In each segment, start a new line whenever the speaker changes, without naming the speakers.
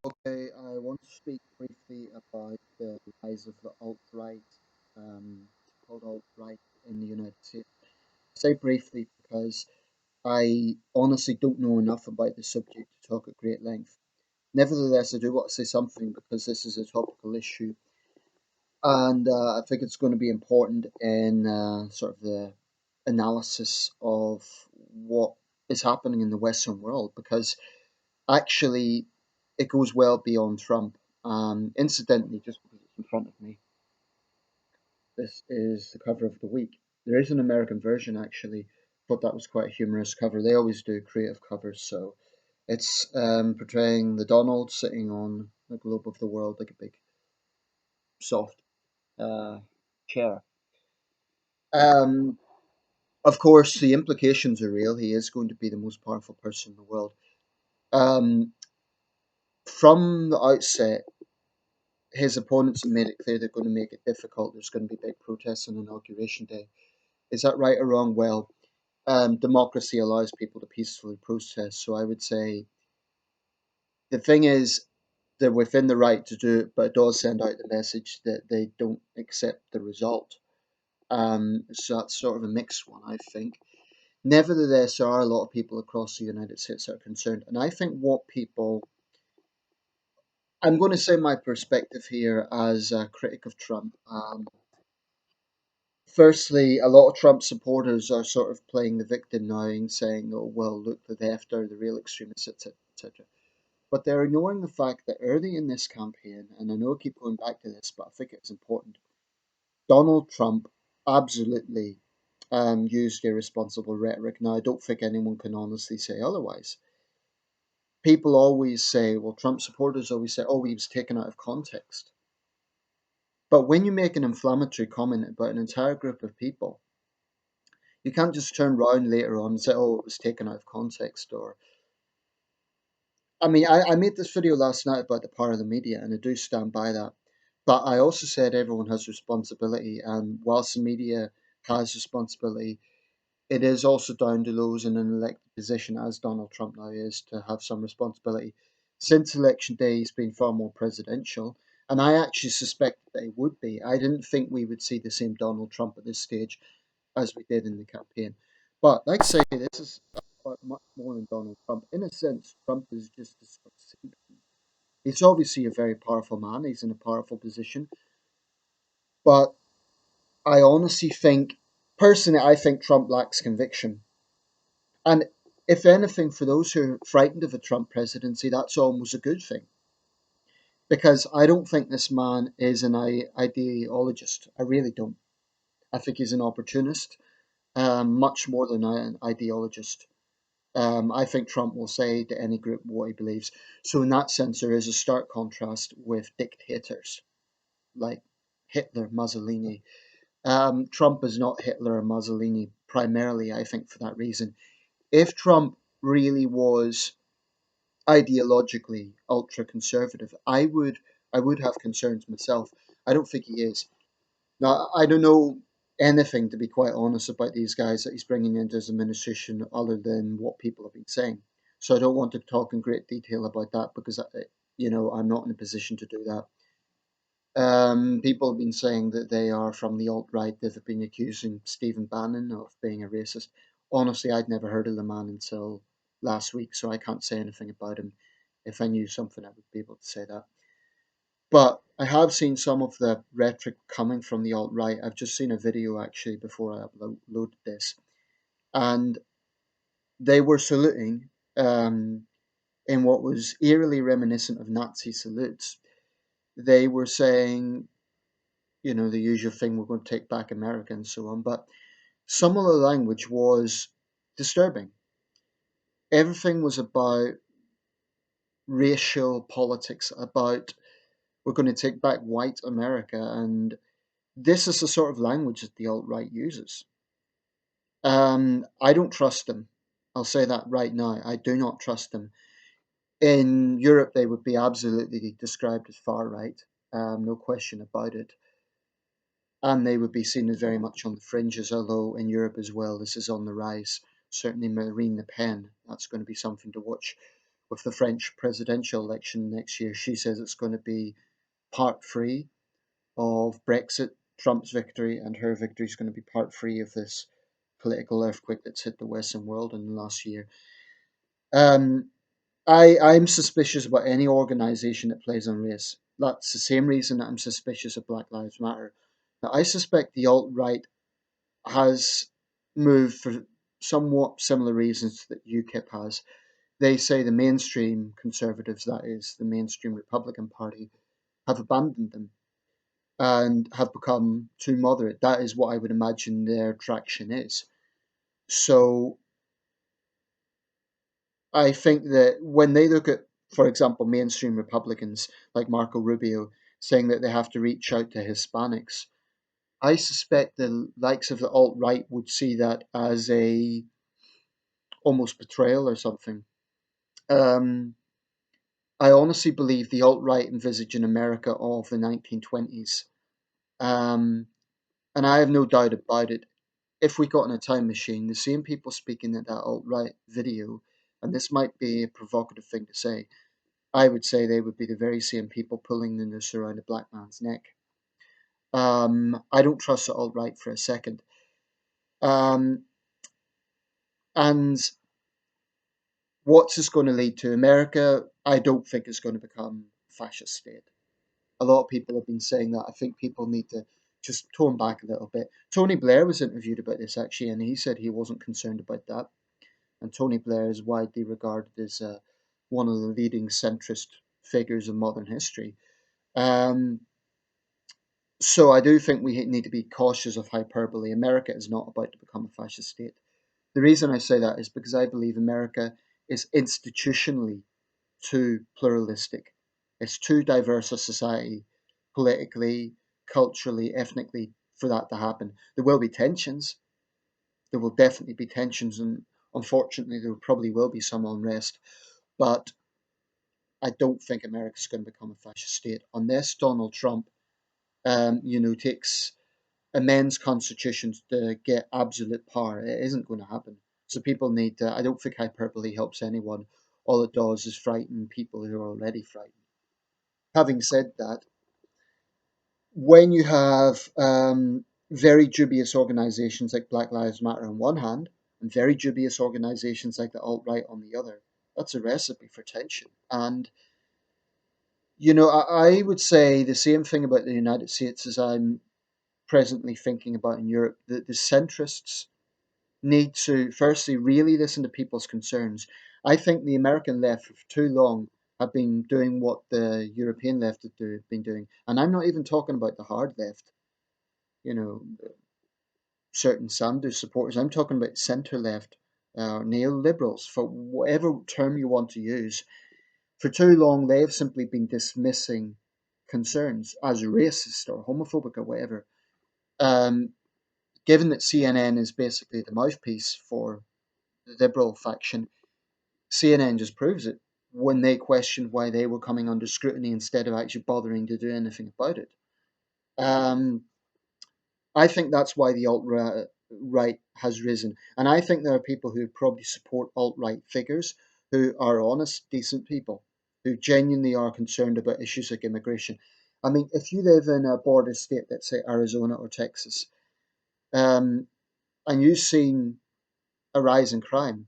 Okay, I want to speak briefly about the rise of the alt-right, um, called alt-right in the United States. I say briefly because I honestly don't know enough about the subject to talk at great length. Nevertheless, I do want to say something because this is a topical issue, and I think it's going to be important in sort of the analysis of what is happening in the Western world because actually, it goes well beyond Trump. Incidentally, just because it's in front of me, this is the cover of the week. There is an American version actually. Thought that was quite a humorous cover. They always do creative covers, so it's portraying the Donald sitting on the globe of the world like a big soft uh, chair. Um, of course, the implications are real. He is going to be the most powerful person in the world. Um, from the outset, his opponents have made it clear they're going to make it difficult. There's going to be big protests on Inauguration Day. Is that right or wrong? Well, democracy allows people to peacefully protest. So I would say the thing is they're within the right to do it, but it does send out the message that they don't accept the result. So that's sort of a mixed one, I think. Nevertheless, there are a lot of people across the United States that are concerned. And I think what people, I'm going to say my perspective here as a critic of Trump. Firstly, a lot of Trump supporters are sort of playing the victim now and saying, oh, well, look, the left are the real extremists, etc., etc. But they're ignoring the fact that early in this campaign, and I know I keep going back to this, but I think it's important, Donald Trump absolutely used irresponsible rhetoric. Now, I don't think anyone can honestly say otherwise. People always say, well, Trump supporters always say, oh, he was taken out of context. But when you make an inflammatory comment about an entire group of people, you can't just turn around later on and say, "Oh, it was taken out of context." Or, I made this video last night about the power of the media, and I do stand by that. But I also said everyone has responsibility, and whilst the media has responsibility, it is also down to those in an elected position, as Donald Trump now is, to have some responsibility. Since election day, he's been far more presidential, and I actually suspected that he would be. I didn't think we would see the same Donald Trump at this stage as we did in the campaign. But like I say, this is about much more than Donald Trump. In a sense, Trump is just a sort of symptom. He's obviously a very powerful man. He's in a powerful position. But I honestly think, personally, I think Trump lacks conviction. And if anything, for those who are frightened of a Trump presidency, that's almost a good thing. Because I don't think this man is an ideologist. I really don't. I think he's an opportunist, much more than an ideologist. I think Trump will say to any group what he believes. So, in that sense, there is a stark contrast with dictators like Hitler, Mussolini. Trump is not Hitler or Mussolini primarily, I think, for that reason. If Trump really was ideologically ultra conservative, I would have concerns myself. I don't think he is. Now, I don't know anything, to be quite honest, about these guys that he's bringing into his administration other than what people have been saying. So I don't want to talk in great detail about that because, I'm not in a position to do that. People have been saying that they are from the alt-right. They've been accusing Stephen Bannon of being a racist. Honestly, I'd never heard of the man until last week, so I can't say anything about him. If I knew something, I would be able to say that. But I have seen some of the rhetoric coming from the alt right. I've just seen a video actually before I uploaded this, and they were saluting in what was eerily reminiscent of Nazi salutes. They were saying, the usual thing, we're going to take back America and so on. But some of the language was disturbing. Everything was about racial politics, about we're going to take back white America, and this is the sort of language that the alt right uses. I don't trust them. I'll say that right now. I do not trust them. In Europe, they would be absolutely described as far right, no question about it. And they would be seen as very much on the fringes, although in Europe as well, this is on the rise. Certainly, Marine Le Pen, that's going to be something to watch. with the French presidential election next year. She says it's going to be part three of Brexit. Trump's victory and her victory is going to be part three of this political earthquake that's hit the Western world in the last year. Um, I'm suspicious about any organization that plays on race. That's the same reason that I'm suspicious of Black Lives Matter. Now, I suspect the alt right has moved for somewhat similar reasons that UKIP has. They say the mainstream conservatives, that is, the mainstream Republican Party, have abandoned them and have become too moderate. That is what I would imagine their traction is. So I think that when they look at, for example, mainstream Republicans like Marco Rubio saying that they have to reach out to Hispanics, I suspect the likes of the alt right would see that as a almost betrayal or something. Um, I honestly believe the alt right envisage an America of the 1920s, um, and I have no doubt about it. If we got in a time machine, the same people speaking at that alt right video, and this might be a provocative thing to say, I would say they would be the very same people pulling the noose around a black man's neck. I don't trust the alt right for a second. Um, and what's this going to lead to? America, I don't think is going to become a fascist state. A lot of people have been saying that. I think people need to just tone back a little bit. Tony Blair was interviewed about this actually, and he said he wasn't concerned about that. And Tony Blair is widely regarded as one of the leading centrist figures in modern history. Um, so I do think we need to be cautious of hyperbole. America is not about to become a fascist state. The reason I say that is because I believe America is institutionally too pluralistic. It's too diverse a society, politically, culturally, ethnically, for that to happen. There will be tensions. There will definitely be tensions, and unfortunately, there probably will be some unrest. But I don't think America's going to become a fascist state unless Donald Trump, takes amends constitutions to get absolute power. It isn't going to happen. So people need to. I don't think hyperbole helps anyone. All it does is frighten people who are already frightened. Having said that, when you have very dubious organizations like Black Lives Matter on one hand, and very dubious organizations like the alt right on the other, that's a recipe for tension. And I would say the same thing about the United States as I'm presently thinking about in Europe. The centrists need to firstly really listen to people's concerns. I think the American left for too long have been doing what the European left have been doing, and I'm not even talking about the hard left. You know, certain Sanders supporters. I'm talking about centre left, neoliberals, for whatever term you want to use. For too long, they've simply been dismissing concerns as racist or homophobic or whatever. Um, Given that CNN is basically the mouthpiece for the liberal faction, CNN just proves it when they questioned why they were coming under scrutiny instead of actually bothering to do anything about it. Um, I think that's why the alt right has risen. And I think there are people who probably support alt right figures who are honest, decent people who genuinely are concerned about issues like immigration. I mean, if you live in a border state, let's say Arizona or Texas, um, and you've seen a rise in crime,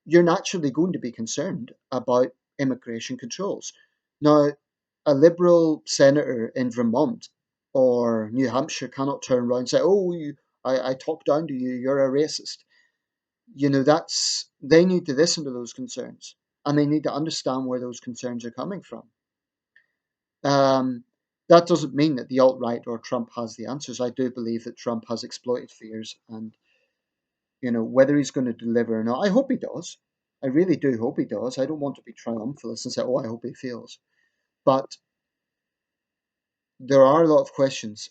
you're naturally going to be concerned about immigration controls. Now, a Liberal senator in Vermont or New Hampshire cannot turn around and say, "Oh, I talked down to you. You're a racist." That's they need to listen to those concerns and they need to understand where those concerns are coming from. Um, that doesn't mean that the alt right or Trump has the answers. I do believe that Trump has exploited fears, and whether he's going to deliver or not, I hope he does. I really do hope he does. I don't want to be triumphalist and say, "Oh, I hope he fails," but there are a lot of questions.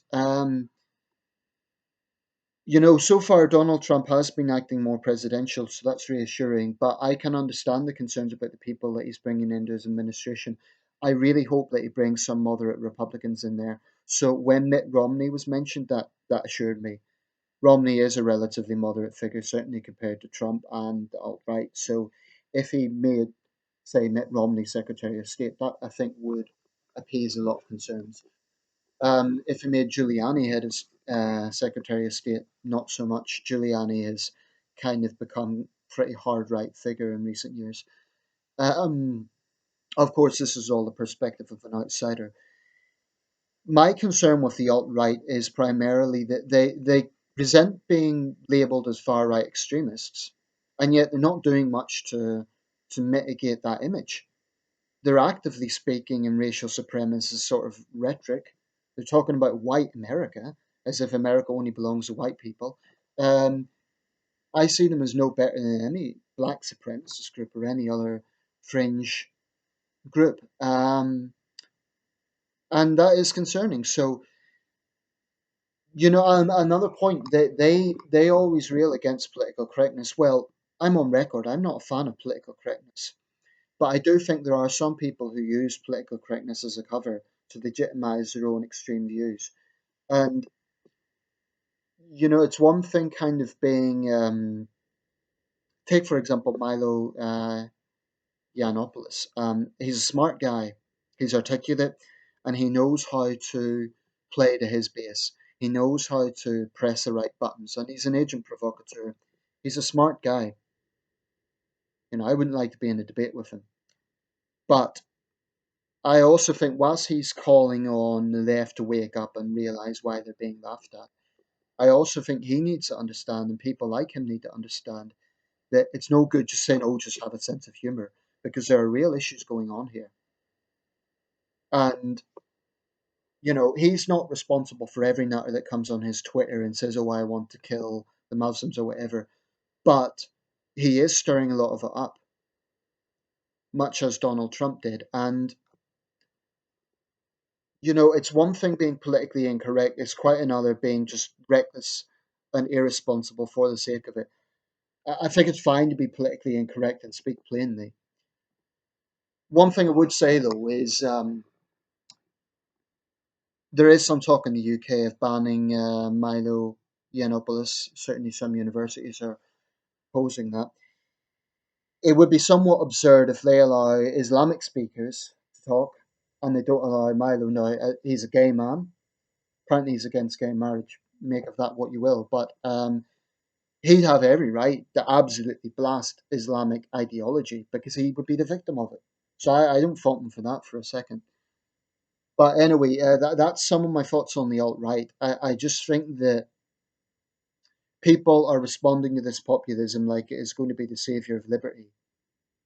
So far Donald Trump has been acting more presidential, so that's reassuring. But I can understand the concerns about the people that he's bringing into his administration. I really hope that he brings some moderate Republicans in there. So when Mitt Romney was mentioned, that assured me. Romney is a relatively moderate figure, certainly compared to Trump and the alt right. So if he made say, Mitt Romney Secretary of State. That I think would appease a lot of concerns. If you made Giuliani head of Secretary of State, not so much. Giuliani has kind of become pretty hard right figure in recent years. Um, of course, this is all the perspective of an outsider. My concern with the alt right is primarily that they resent being labelled as far right extremists, and yet they're not doing much to mitigate that image. They're actively speaking in racial supremacist sort of rhetoric. They're talking about white America as if America only belongs to white people. Um, I see them as no better than any black supremacist group or any other fringe group, and that is concerning. So, another point that they always rail against political correctness. Well, I'm on record. I'm not a fan of political correctness. But I do think there are some people who use political correctness as a cover to legitimize their own extreme views. And, it's one thing kind of being, take for example, Milo Yiannopoulos. He's a smart guy, he's articulate, and he knows how to play to his base. He knows how to press the right buttons, and he's an agent provocateur. He's a smart guy. I wouldn't like to be in a debate with him. But I also think whilst he's calling on the left to wake up and realize why they're being laughed at, I also think he needs to understand, and people like him need to understand, that it's no good just saying, oh, just have a sense of humor, because there are real issues going on here. And, he's not responsible for every nutter that comes on his Twitter and says, oh, I want to kill the Muslims or whatever. But he is stirring a lot of it up, much as Donald Trump did. And it's one thing being politically incorrect, it's quite another being just reckless and irresponsible for the sake of it. I think it's fine to be politically incorrect and speak plainly. One thing I would say, though, is there is some talk in the UK of banning Milo Yiannopoulos. Certainly, some universities are proposing that. It would be somewhat absurd if they allow Islamic speakers to talk and they don't allow Milo now. He's a gay man. Apparently, he's against gay marriage. Make of that what you will. But he'd have every right to absolutely blast Islamic ideology because he would be the victim of it. So I don't fault him for that for a second. But anyway, that's some of my thoughts on the alt right. I just think that people are responding to this populism like it is going to be the savior of liberty.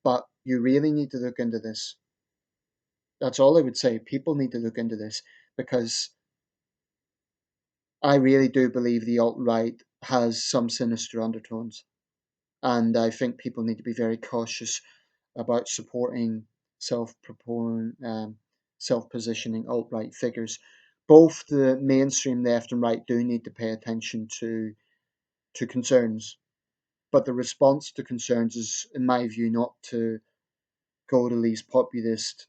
But you really need to look into this. That's all I would say. People need to look into this because I really do believe the alt right has some sinister undertones. And I think people need to be very cautious about supporting self-positioning alt-right figures. Both the mainstream left and right do need to pay attention to concerns, but the response to concerns is, in my view, not to go to these populist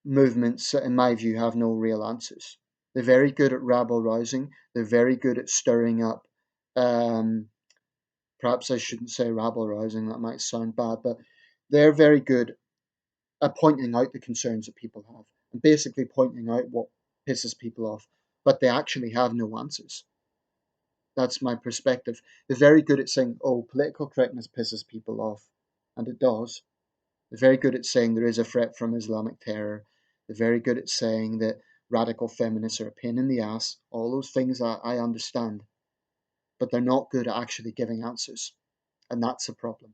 movements that, in my view, have no real answers. They're very good at rabble rousing. They're very good at stirring up. Um, Perhaps I shouldn't say rabble rousing. That might sound bad, but they're very good pointing out the concerns that people have and basically pointing out what pisses people off, but they actually have no answers. That's my perspective. They're very good at saying, oh, political correctness pisses people off, and it does. They're very good at saying there is a threat from Islamic terror. They're very good at saying that radical feminists are a pain in the ass. All those things I understand, but they're not good at actually giving answers, and that's a problem.